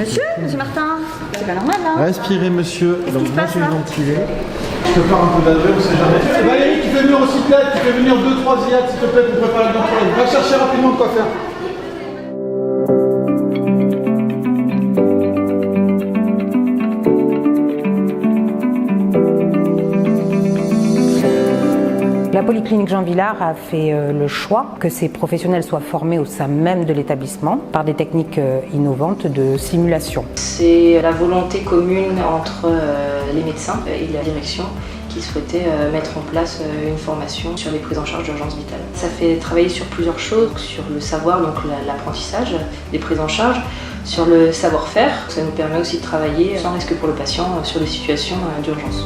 Monsieur Martin, c'est pas normal là. Respirez, monsieur. Donc, se passe, là ventilé. Je peux faire un peu d'adresse, on sait jamais. Valérie, tu fais venir au cyclette, tu fais venir 2-3 IAT, s'il te plaît, pour préparer le denturel. Va chercher rapidement de quoi faire. La Polyclinique Jean Villard a fait le choix que ces professionnels soient formés au sein même de l'établissement par des techniques innovantes de simulation. C'est la volonté commune entre les médecins et la direction qui souhaitait mettre en place une formation sur les prises en charge d'urgence vitale. Ça fait travailler sur plusieurs choses, sur le savoir, donc l'apprentissage des prises en charge, sur le savoir-faire. Ça nous permet aussi de travailler sans risque pour le patient sur des situations d'urgence.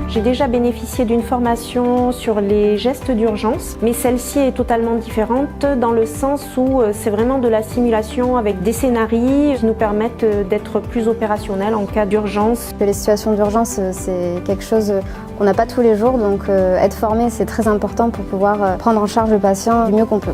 J'ai déjà bénéficié d'une formation sur les gestes d'urgence, mais celle-ci est totalement différente dans le sens où c'est vraiment de la simulation avec des scénarios qui nous permettent d'être plus opérationnels en cas d'urgence. Les situations d'urgence, c'est quelque chose qu'on n'a pas tous les jours, donc être formé, c'est très important pour pouvoir prendre en charge le patient du mieux qu'on peut.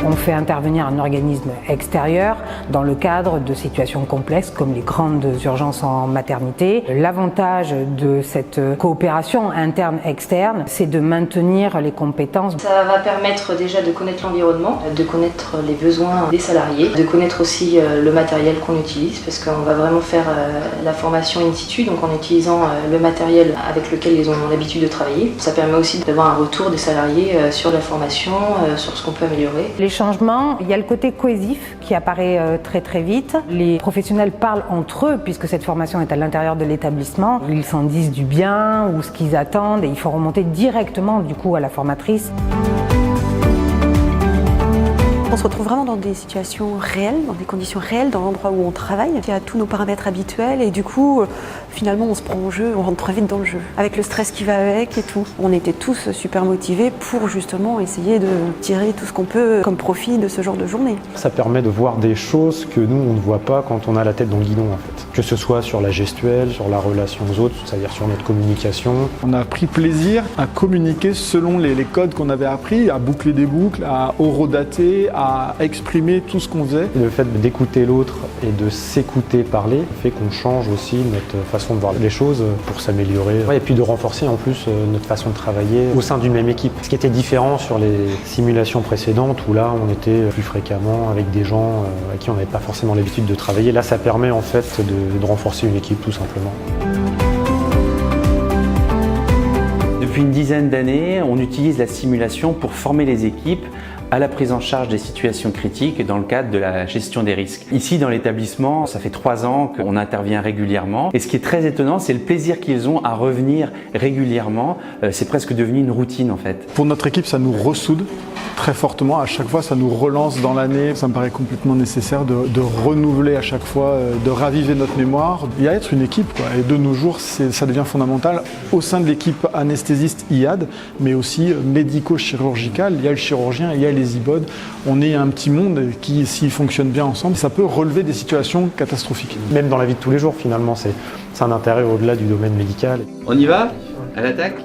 On fait intervenir un organisme extérieur dans le cadre de situations complexes comme les grandes urgences en maternité. L'avantage de cette coopération interne-externe, c'est de maintenir les compétences. Ça va permettre déjà de connaître l'environnement, de connaître les besoins des salariés, de connaître aussi le matériel qu'on utilise, parce qu'on va vraiment faire la formation in situ, donc en utilisant le matériel avec lequel ils ont l'habitude de travailler. Ça permet aussi d'avoir un retour des salariés sur la formation, sur ce qu'on peut améliorer. Les changements, il y a le côté cohésif qui apparaît très vite. Les professionnels parlent entre eux puisque cette formation est à l'intérieur de l'établissement. Ils s'en disent du bien ou ce qu'ils attendent et il faut remonter directement du coup à la formatrice. On se retrouve vraiment dans des situations réelles, dans des conditions réelles, dans l'endroit où on travaille. Il y a tous nos paramètres habituels et du coup, finalement, on se prend au jeu, on rentre très vite dans le jeu. Avec le stress qui va avec et tout. On était tous super motivés pour justement essayer de tirer tout ce qu'on peut comme profit de ce genre de journée. Ça permet de voir des choses que nous, on ne voit pas quand on a la tête dans le guidon, en fait. Que ce soit sur la gestuelle, sur la relation aux autres, c'est-à-dire sur notre communication. On a pris plaisir à communiquer selon les codes qu'on avait appris, à boucler des boucles, à horodater, à exprimer tout ce qu'on faisait. Le fait d'écouter l'autre et de s'écouter parler fait qu'on change aussi notre façon de voir les choses pour s'améliorer. Et puis de renforcer en plus notre façon de travailler au sein d'une même équipe. Ce qui était différent sur les simulations précédentes où là on était plus fréquemment avec des gens avec qui on n'avait pas forcément l'habitude de travailler. Là ça permet en fait de renforcer une équipe tout simplement. Depuis une dizaine d'années, on utilise la simulation pour former les équipes à la prise en charge des situations critiques dans le cadre de la gestion des risques. Ici dans l'établissement, ça fait 3 ans qu'on intervient régulièrement et ce qui est très étonnant, c'est le plaisir qu'ils ont à revenir régulièrement. C'est presque devenu une routine en fait. Pour notre équipe, ça nous ressoude très fortement. À chaque fois, ça nous relance dans l'année. Ça me paraît complètement nécessaire de renouveler à chaque fois, de raviver notre mémoire. Il y a être une équipe, quoi. Et de nos jours, ça devient fondamental au sein de l'équipe anesthésiste IAD, mais aussi médico-chirurgicale. Il y a le chirurgien, il y a les IBOD. On est un petit monde qui, s'il fonctionne bien ensemble, ça peut relever des situations catastrophiques. Même dans la vie de tous les jours, finalement, c'est un intérêt au-delà du domaine médical. On y va ? À l'attaque ?